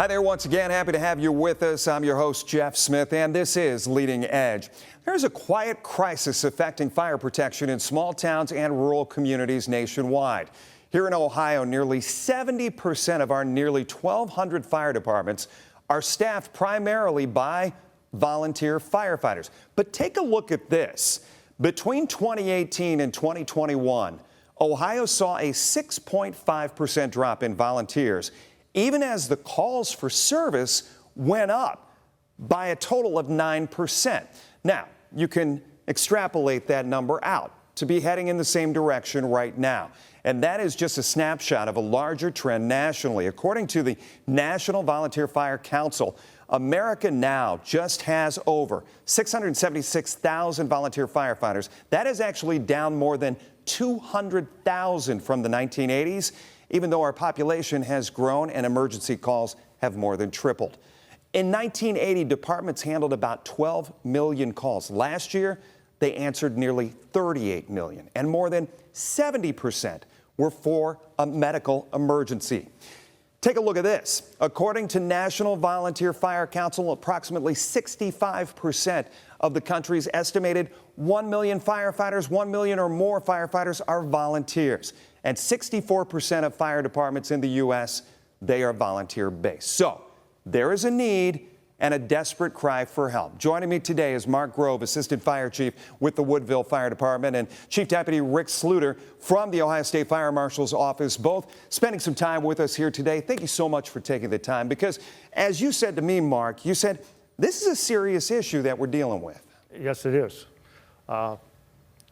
Hi there once again. Happy to have you with us. I'm your host, Jeff Smith, and this is Leading Edge. There's a quiet crisis affecting fire protection in small towns and rural communities nationwide. Here in Ohio, nearly 70% of our nearly 1,200 fire departments are staffed primarily by volunteer firefighters. But take a look at this. Between 2018 and 2021, Ohio saw a 6.5% drop in volunteers, even as the calls for service went up by a total of 9%. Now, you can extrapolate that number out to be heading in the same direction right now. And that is just a snapshot of a larger trend nationally. According to the National Volunteer Fire Council, America now just has over 676,000 volunteer firefighters. That is actually down more than 200,000 from the 1980s, even though our population has grown and emergency calls have more than tripled. In 1980, departments handled about 12 million calls. Last year, they answered nearly 38 million, and more than 70% were for a medical emergency. Take a look at this. According to National Volunteer Fire Council, approximately 65% of the country's estimated 1 million firefighters, 1 million or more firefighters are volunteers. And 64% of fire departments in the U.S., they are volunteer-based. So there is a need and a desperate cry for help. Joining me today is Mark Grove, Assistant Fire Chief with the Woodville Fire Department, and Chief Deputy Rick Sluder from the Ohio State Fire Marshal's office, both spending some time with us here today. Thank you so much for taking the time, because as you said to me, Mark, you said this is a serious issue that we're dealing with. Yes, it is.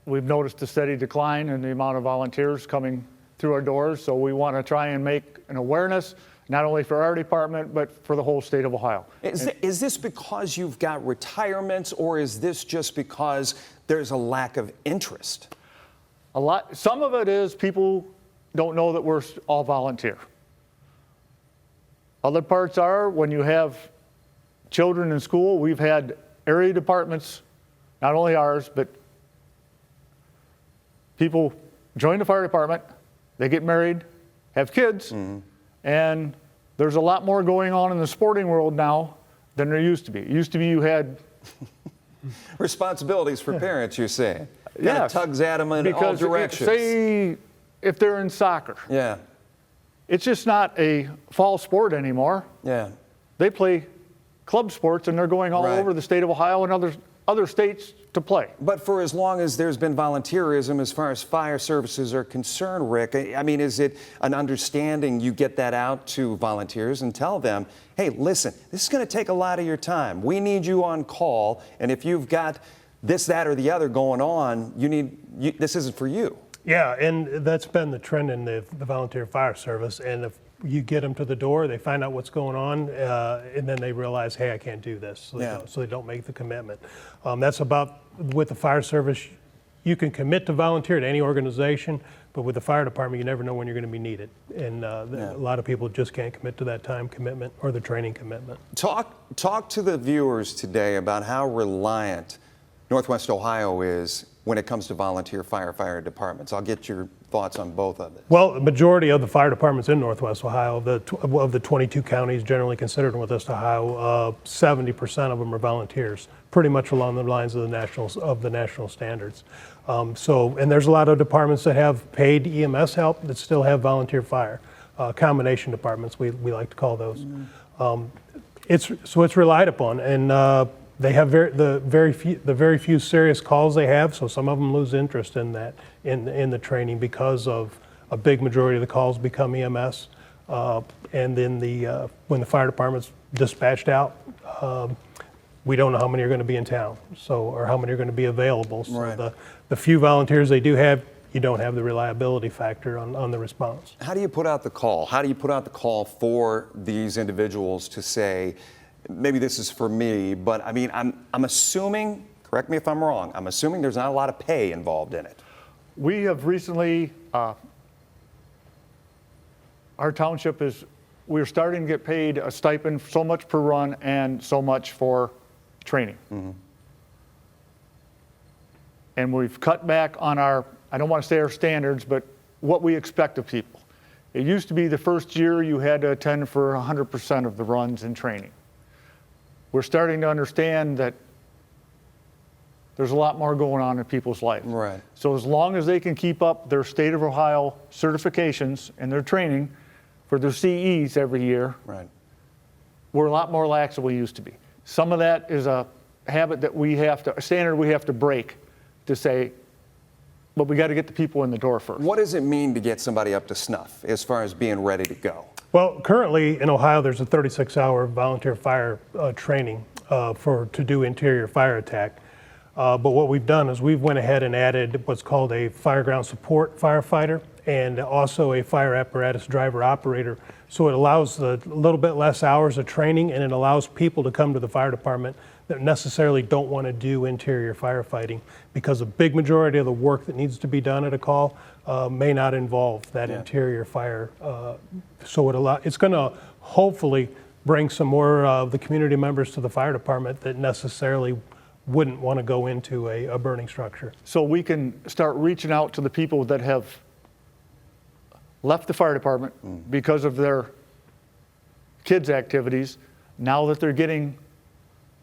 We've noticed a steady decline in the amount of volunteers coming through our doors, so we want to try and make an awareness, not only for our department, but for the whole state of Ohio. Is this because you've got retirements, or is this just because there's a lack of interest? Some of it is people don't know that we're all volunteer. Other parts are when you have children in school. We've had area departments, not only ours, but people join the fire department, they get married, have kids, and there's a lot more going on in the sporting world now than there used to be. It used to be you had responsibilities for parents, you're saying. Yeah, kind of tugs at them in all directions. Say if they're in soccer. Yeah. It's just not a fall sport anymore. Yeah. They play club sports, and they're going all over the state of Ohio and other states to play. But for as long as there's been volunteerism as far as fire services are concerned, Rick, I mean, is it an understanding you get that out to volunteers and tell them, hey, listen, this is going to take a lot of your time. We need you on call, and if you've got this, that, or the other going on, this isn't for you. Yeah, and that's been the trend in the volunteer fire service. And if you get them to the door, they find out what's going on, and then they realize, hey, I can't do this. So they don't make the commitment. That's about, with the fire service, you can commit to volunteer to any organization, but with the fire department, you never know when you're going to be needed. And a lot of people just can't commit to that time commitment or the training commitment. Talk to the viewers today about how reliant Northwest Ohio is when it comes to volunteer firefighter departments. I'll get your thoughts on both of it. Well, the majority of the fire departments in Northwest Ohio, of the 22 counties generally considered in Northwest Ohio, 70% of them are volunteers, pretty much along the lines of the national standards. And there's a lot of departments that have paid EMS help that still have volunteer fire, combination departments, we like to call those. It's relied upon, and they have the very few serious calls they have, so some of them lose interest in that, in the training, because of a big majority of the calls become EMS. And then when the fire department's dispatched out, we don't know how many are going to be in town, or how many are going to be available. So the few volunteers they do have, you don't have the reliability factor on the response. How do you put out the call? How do you put out the call for these individuals to say, maybe this is for me, but I mean, I'm assuming, correct me if I'm wrong, I'm assuming there's not a lot of pay involved in it. We have recently, our township we're starting to get paid a stipend, so much per run and so much for training. And we've cut back on I don't want to say our standards, but what we expect of people. It used to be the first year you had to attend for 100% of the runs and training. We're starting to understand that there's a lot more going on in people's lives. Right. So as long as they can keep up their state of Ohio certifications and their training for their CEs every year, Right. we're a lot more lax than we used to be. Some of that is a habit that a standard we have to break to say, but we got to get the people in the door first. What does it mean to get somebody up to snuff as far as being ready to go? Well, currently in Ohio, there's a 36-hour volunteer fire training to do interior fire attack. But what we've done is we've went ahead and added what's called a fireground support firefighter and also a fire apparatus driver operator. So it allows a little bit less hours of training, and it allows people to come to the fire department that necessarily don't want to do interior firefighting, because a big majority of the work that needs to be done at a call may not involve that interior fire. So it's going to hopefully bring some more of the community members to the fire department that necessarily wouldn't want to go into a burning structure. So we can start reaching out to the people that have left the fire department because of their kids' activities. Now that they're getting,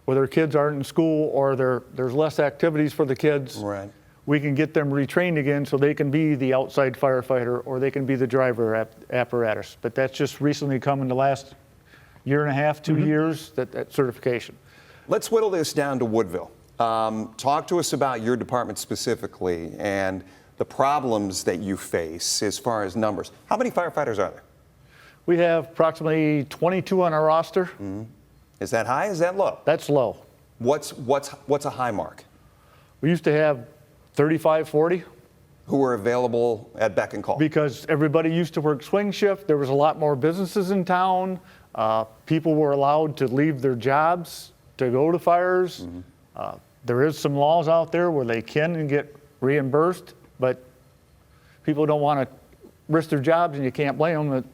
whether their kids aren't in school or there's less activities for the kids, Right. we can get them retrained again so they can be the outside firefighter or they can be the driver apparatus. But that's just recently come in the last year and a half, 2 years, that certification. Let's whittle this down to Woodville. Talk to us about your department specifically and the problems that you face as far as numbers. How many firefighters are there? We have approximately 22 on our roster. Is that high? Is that low? That's low. What's a high mark? We used to have 35, 40 Who are available at beck and call? because everybody used to work swing shift. There was a lot more businesses in town. People were allowed to leave their jobs to go to fires. There is some laws out there where they can get reimbursed, but people don't want to risk their jobs, and you can't blame them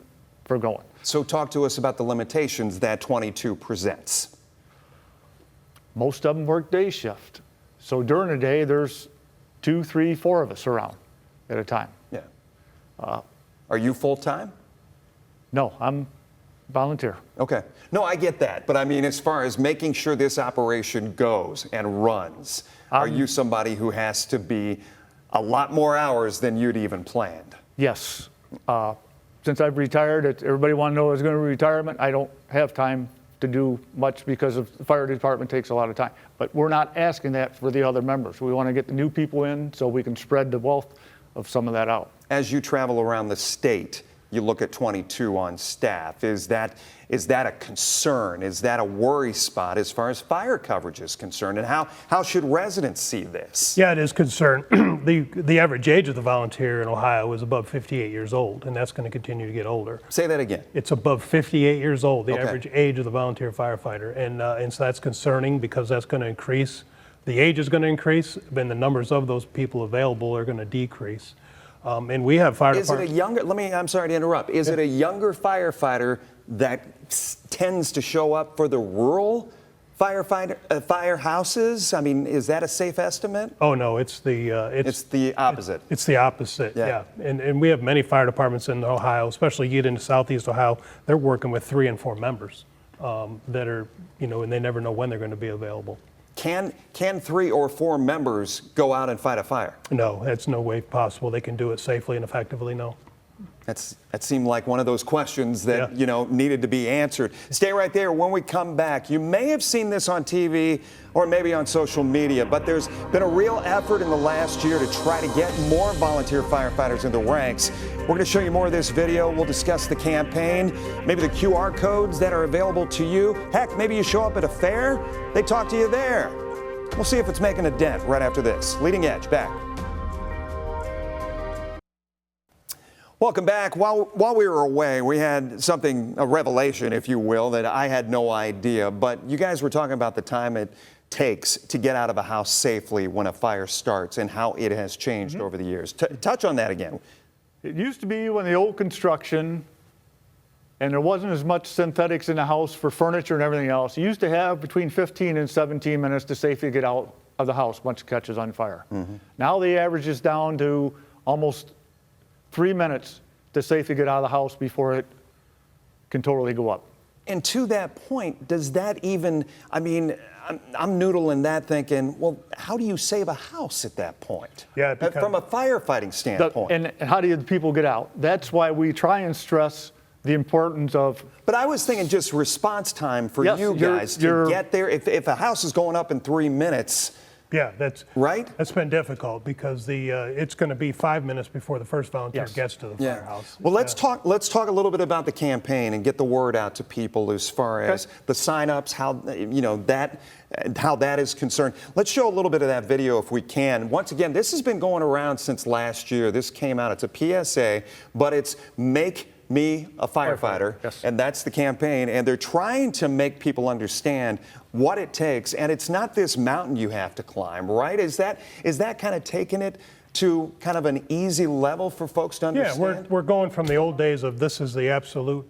for going. So talk to us about the limitations that 22 presents. Most of them work day shift. So during the day, there's 2, 3, 4 of us around at a time. Yeah. Are you full-time? No, I'm volunteer. Okay. No, I get that. But I mean, as far as making sure this operation goes and runs, are you somebody who has to be a lot more hours than you'd even planned? Yes. Since I've retired, everybody wanted to know I was going to retirement. I don't have time to do much because of the fire department takes a lot of time. But we're not asking that for the other members. We want to get the new people in so we can spread the wealth of some of that out. As you travel around the state, you look at 22 on staff. Is that a concern? Is that a worry spot as far as fire coverage is concerned? And how should residents see this? Yeah, it is concern. The average age of the volunteer in Ohio is above 58 years old, and that's going to continue to get older. Say that again. It's above 58 years old, the Okay. average age of the volunteer firefighter. And so that's concerning because that's going to increase. The age is going to increase, and the numbers of those people available are going to decrease. And we have fire Is it a departments. younger, I'm sorry to interrupt, is it a younger firefighter that tends to show up for the rural firehouses? I mean, is that a safe estimate? Oh, no, it's the opposite. It's the opposite, Yeah. yeah. And we have many fire departments in Ohio, especially you get into southeast Ohio, they're working with 3 and 4 members that are, and they never know when they're going to be available. Can 3 or 4 members go out and fight a fire? No, that's no way possible. They can do it safely and effectively, no. That seemed like one of those questions that, Yeah. needed to be answered. Stay right there. When we come back, you may have seen this on TV or maybe on social media, but there's been a real effort in the last year to try to get more volunteer firefighters in the ranks. We're going to show you more of this video. We'll discuss the campaign, maybe the QR codes that are available to you. Heck, maybe you show up at a fair, they talk to you there. We'll see if it's making a dent right after this. Leading Edge, back. Welcome back. While we were away, we had a revelation, if you will, that I had no idea. But you guys were talking about the time it takes to get out of a house safely when a fire starts and how it has changed over the years. Touch on that again. It used to be when the old construction and there wasn't as much synthetics in the house for furniture and everything else. You used to have between 15 and 17 minutes to safely get out of the house once it catches on fire. Now the average is down to almost 3 minutes to safely get out of the house before it can totally go up. And to that point, does that even, I mean, I'm noodling that thinking, well, how do you save a house at that point? Yeah, From a firefighting standpoint. And how do the people get out? That's why we try and stress the importance of. But I was thinking just response time for Yes, you guys to get there. If a house is going up in 3 minutes, Yeah, that's right? That's been difficult because it's going to be 5 minutes before the first volunteer gets to the firehouse. Well, let's talk a little bit about the campaign and get the word out to people as far as the signups, how that is concerned. Let's show a little bit of that video if we can. Once again, this has been going around since last year. This came out. It's a PSA, but it's Make Me a Firefighter, yes. And that's the campaign. And they're trying to make people understand what it takes. And it's not this mountain you have to climb, right? Is that kind of taking it to kind of an easy level for folks to understand? Yeah, we're going from the old days of this is the absolute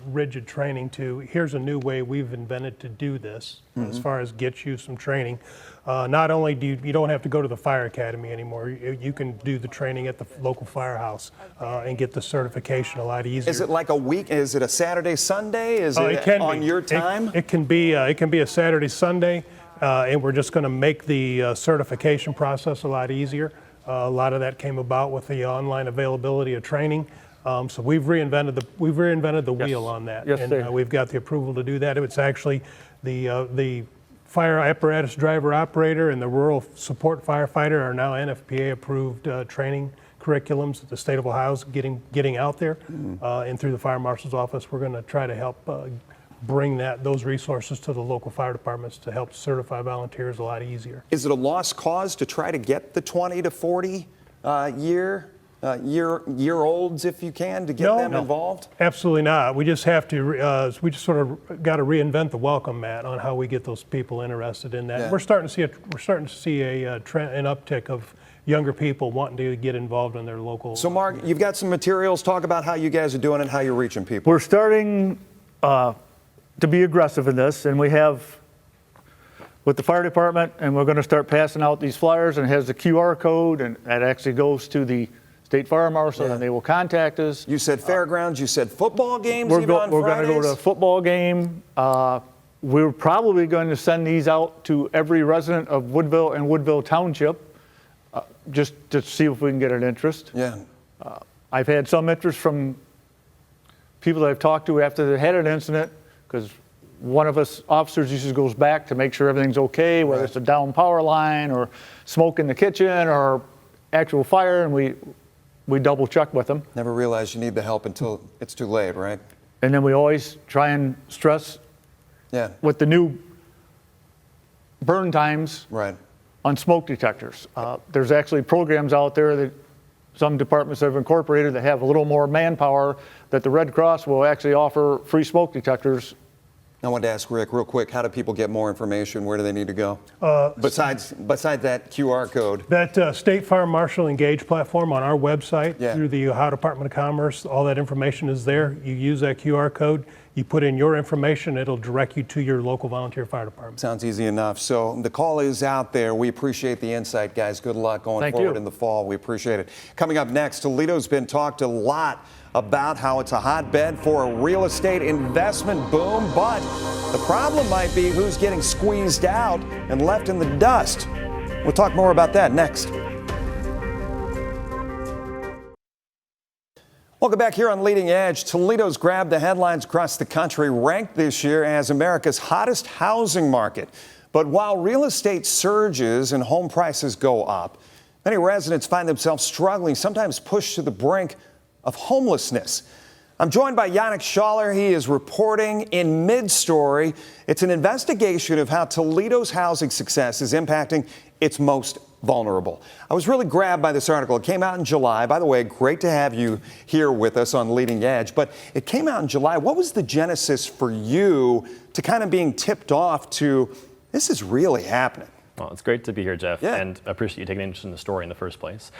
rigid training to here's a new way we've invented to do this as far as get you some training. Not only do you don't have to go to the fire academy anymore, you can do the training at the local firehouse and get the certification a lot easier. Is it like a week? Is it a Saturday, Sunday? Is it can on be. your time? It can be a Saturday, Sunday, and we're just going to make the certification process a lot easier. A lot of that came about with the online availability of training. So we've reinvented the wheel on that, Yes, and we've got the approval to do that. It's actually the fire apparatus driver operator and the rural support firefighter are now NFPA approved training curriculums that the state of Ohio is getting out there, and through the fire marshal's office, we're going to try to help bring those resources to the local fire departments to help certify volunteers a lot easier. Is it a lost cause to try to get the 20 to 40 year olds, if you can, to get them involved? Absolutely not. We just have to. We just sort of got to reinvent the welcome mat on how we get those people interested in that. Yeah. We're starting to see a trend, an uptick of younger people wanting to get involved in their local. So, Mark, you've got some materials. Talk about how you guys are doing and how you're reaching people. We're starting to be aggressive in this, and we have with the fire department, and we're going to start passing out these flyers, and it has the QR code, and that actually goes to the state fire marshal, and they will contact us. You said fairgrounds, you said football games We're even on going to Fridays? go to a football game. We're probably going to send these out to every resident of Woodville and Woodville Township, just to see if we can get an interest. Yeah. I've had some interest from people that I've talked to after they had an incident, because one of us officers usually goes back to make sure everything's okay, whether it's a down power line or smoke in the kitchen or actual fire, and we double check with them. Never realize you need the help until it's too late, right? And then we always try and stress with the new burn times on smoke detectors. There's actually programs out there that some departments have incorporated that have a little more manpower, that the Red Cross will actually offer free smoke detectors. I wanted to ask Rick real quick, how do people get more information? Where do they need to go? Besides that QR code. That State Fire Marshal Engage platform on our website through the Ohio Department of Commerce, all that information is there. You use that QR code, you put in your information, it'll direct you to your local volunteer fire department. Sounds easy enough. So the call is out there. We appreciate the insight, guys. Good luck going forward in the fall. We appreciate it. Coming up next, Toledo's been talked a lot about how it's a hotbed for a real estate investment boom, but the problem might be who's getting squeezed out and left in the dust. We'll talk more about that next. Welcome back here on Leading Edge. Toledo's grabbed the headlines across the country, ranked this year as America's hottest housing market. But while real estate surges and home prices go up, many residents find themselves struggling, sometimes pushed to the brink of homelessness. I'm joined by Janek Schaller. He is reporting in Midstory. It's an investigation of how Toledo's housing success is impacting its most vulnerable. I was really grabbed by this article. It came out in July. By the way, great to have you here with us on Leading Edge. But it came out in July. What was the genesis for you to kind of being tipped off to this is really happening? Well, it's great to be here, Jeff, Yeah. and I appreciate you taking interest in the story in the first place.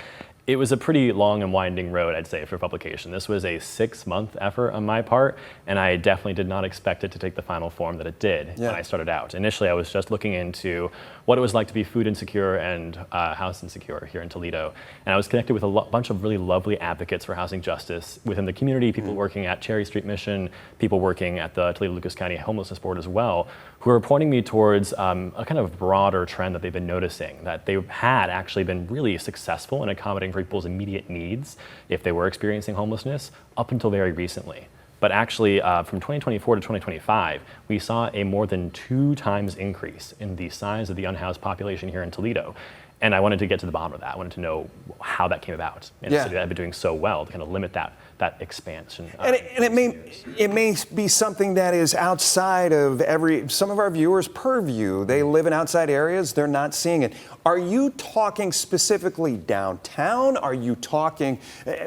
It was a pretty long and winding road, I'd say, for publication. This was a 6-month effort on my part, and I definitely did not expect it to take the final form that it did when I started out. Initially, I was just looking into what it was like to be food insecure and house insecure here in Toledo. And I was connected with a bunch of really lovely advocates for housing justice within the community, people working at Cherry Street Mission, people working at the Toledo-Lucas County Homelessness Board as well, who are pointing me towards a kind of broader trend that they've been noticing, that they had actually been really successful in accommodating for people's immediate needs if they were experiencing homelessness up until very recently. But actually, from 2024 to 2025, we saw a more than 2 times increase in the size of the unhoused population here in Toledo. And I wanted to get to the bottom of that. I wanted to know how that came about in a city that had been doing so well to kind of limit that expansion. And it may be something that is outside of some of our viewers' purview. They live in outside areas, they're not seeing it. Are you talking specifically downtown? Are you talking,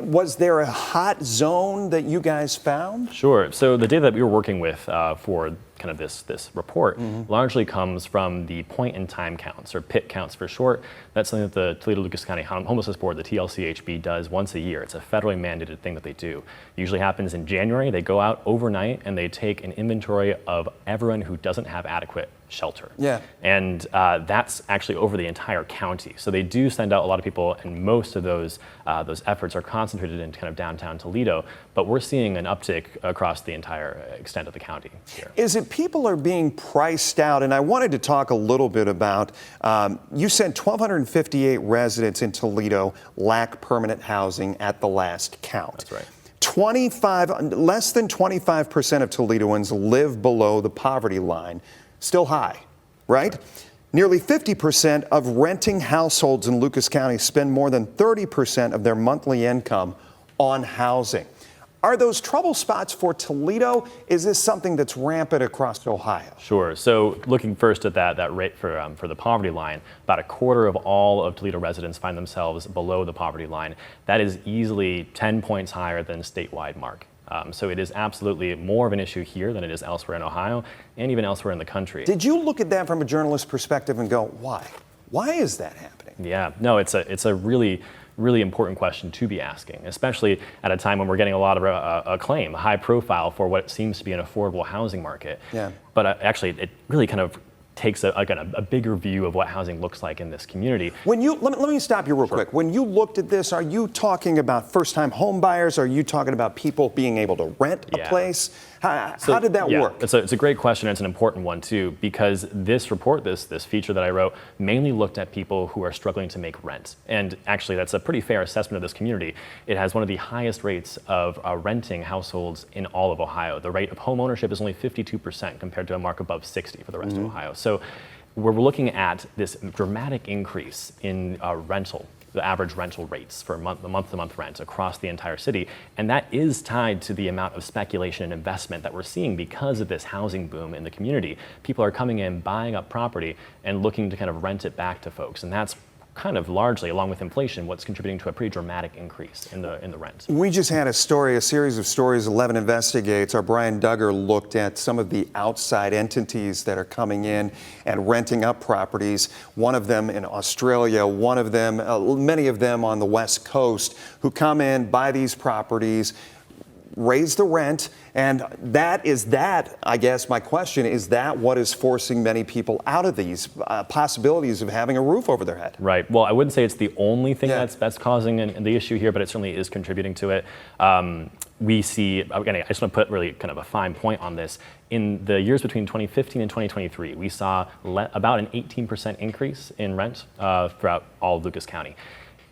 was there a hot zone that you guys found? Sure. So the data that we were working with for kind of this report largely comes from the point-in-time counts, or PIT counts for short. That's something that the Toledo-Lucas County Homelessness Board, the TLCHB, does once a year. It's a federally mandated thing that they do. It usually happens in January. They go out overnight and they take an inventory of everyone who doesn't have adequate shelter. Yeah. And that's actually over the entire county. So they do send out a lot of people, and most of those efforts are concentrated in kind of downtown Toledo, but we're seeing an uptick across the entire extent of the county here. Is it people are being priced out? And I wanted to talk a little bit about, you said 1,258 residents in Toledo lack permanent housing at the last count. That's right. Less than 25% of Toledoans live below the poverty line. Still high, right? Nearly 50% of renting households in Lucas County spend more than 30% of their monthly income on housing. Are those trouble spots for Toledo? Is this something that's rampant across Ohio? Sure. So looking first at that rate for the poverty line, about a quarter of all of Toledo residents find themselves below the poverty line. That is easily 10 points higher than statewide mark. So it is absolutely more of an issue here than it is elsewhere in Ohio and even elsewhere in the country. Did you look at that from a journalist perspective and go, why? Why is that happening? Yeah, no, it's a really important question to be asking, especially at a time when we're getting a lot of acclaim, a high profile for what seems to be an affordable housing market. Yeah. But actually, it really kind of takes a bigger view of what housing looks like in this community. When you let me stop you real quick. When you looked at this, are you talking about first-time home buyers? Are you talking about people being able to rent a place? How did that work? It's a great question. It's an important one too, because this report, this feature that I wrote, mainly looked at people who are struggling to make rent. And actually, that's a pretty fair assessment of this community. It has one of the highest rates of renting households in all of Ohio. The rate of home ownership is only 52% compared to a mark above 60 for the rest of Ohio. So we're looking at this dramatic increase in the average rental rates for month-to-month rent across the entire city. And that is tied to the amount of speculation and investment that we're seeing because of this housing boom in the community. People are coming in, buying up property, and looking to kind of rent it back to folks. And that's kind of largely, along with inflation, what's contributing to a pretty dramatic increase in the rent. We just had a series of stories, 11 Investigates. Our Brian Duggar looked at some of the outside entities that are coming in and renting up properties. One of them in Australia, one of them, many of them on the West Coast, who come in, buy these properties, raise the rent, and I guess my question, is that what is forcing many people out of these possibilities of having a roof over their head? Right. Well, I wouldn't say it's the only thing that's causing the issue here, but it certainly is contributing to it. We see, again, I just want to put really kind of a fine point on this. In the years between 2015 and 2023, we saw about an 18% increase in rent throughout all of Lucas County.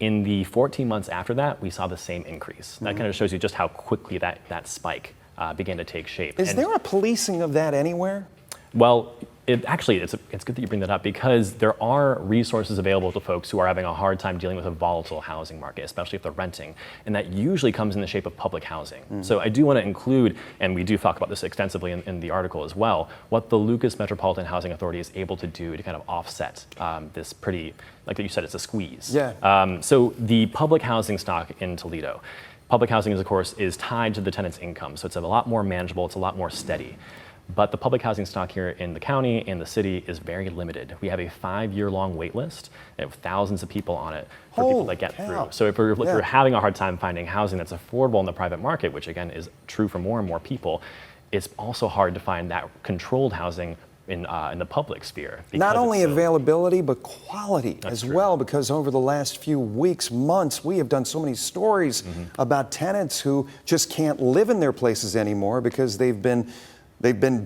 In the 14 months after that, we saw the same increase. That kind of shows you just how quickly that spike began to take shape. Is there a policing of that anywhere? Well, it's good that you bring that up, because there are resources available to folks who are having a hard time dealing with a volatile housing market, especially if they're renting. And that usually comes in the shape of public housing. So I do want to include, and we do talk about this extensively in the article as well, what the Lucas Metropolitan Housing Authority is able to do to kind of offset this pretty, like you said, it's a squeeze. Yeah. So the public housing stock in Toledo, public housing, of course, is tied to the tenant's income. So it's a lot more manageable, it's a lot more steady. But the public housing stock here in the county and the city is very limited. We have a 5-year-long wait list. And have thousands of people on it for people that get through. So if we're having a hard time finding housing that's affordable in the private market, which again is true for more and more people, it's also hard to find that controlled housing in the public sphere. Not only availability, but quality as well, because over the last few weeks, months, we have done so many stories about tenants who just can't live in their places anymore because they've been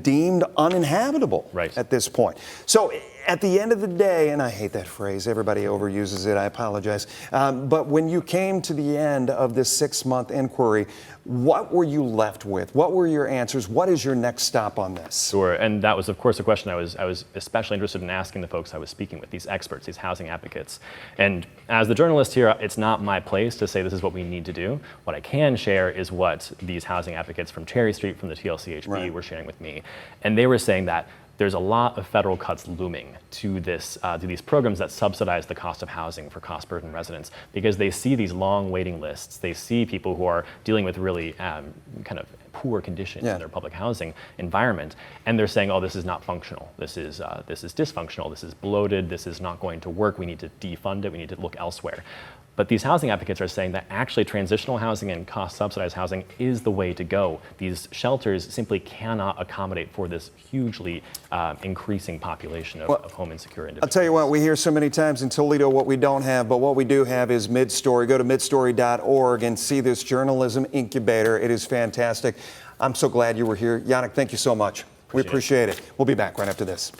deemed uninhabitable at this point. So at the end of the day, and I hate that phrase, everybody overuses it, I apologize, but when you came to the end of this 6-month inquiry, what were you left with? What were your answers? What is your next stop on this? Sure, and that was of course a question I was especially interested in asking the folks I was speaking with, these experts, these housing advocates. And as the journalist here, it's not my place to say this is what we need to do. What I can share is what these housing advocates from Cherry Street, from the TLCHB were sharing with me. And they were saying that there's a lot of federal cuts looming to these programs that subsidize the cost of housing for cost-burdened residents, because they see these long waiting lists. They see people who are dealing with really kind of poor conditions in their public housing environment, and they're saying, "Oh, this is not functional. This is dysfunctional. This is bloated. This is not going to work. We need to defund it. We need to look elsewhere." But these housing advocates are saying that actually transitional housing and cost-subsidized housing is the way to go. These shelters simply cannot accommodate for this hugely increasing population of home insecure individuals. I'll tell you what, we hear so many times in Toledo what we don't have, but what we do have is Midstory. Go to midstory.org and see this journalism incubator. It is fantastic. I'm so glad you were here. Janek, thank you so much. We appreciate it. We'll be back right after this.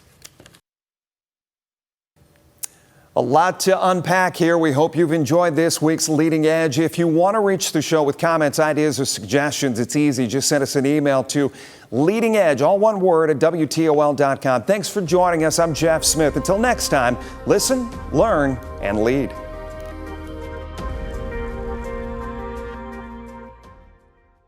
A lot to unpack here. We hope you've enjoyed this week's Leading Edge. If you want to reach the show with comments, ideas, or suggestions, it's easy. Just send us an email to leadingedge, all one word, at WTOL.com. Thanks for joining us. I'm Jeff Smith. Until next time, listen, learn, and lead.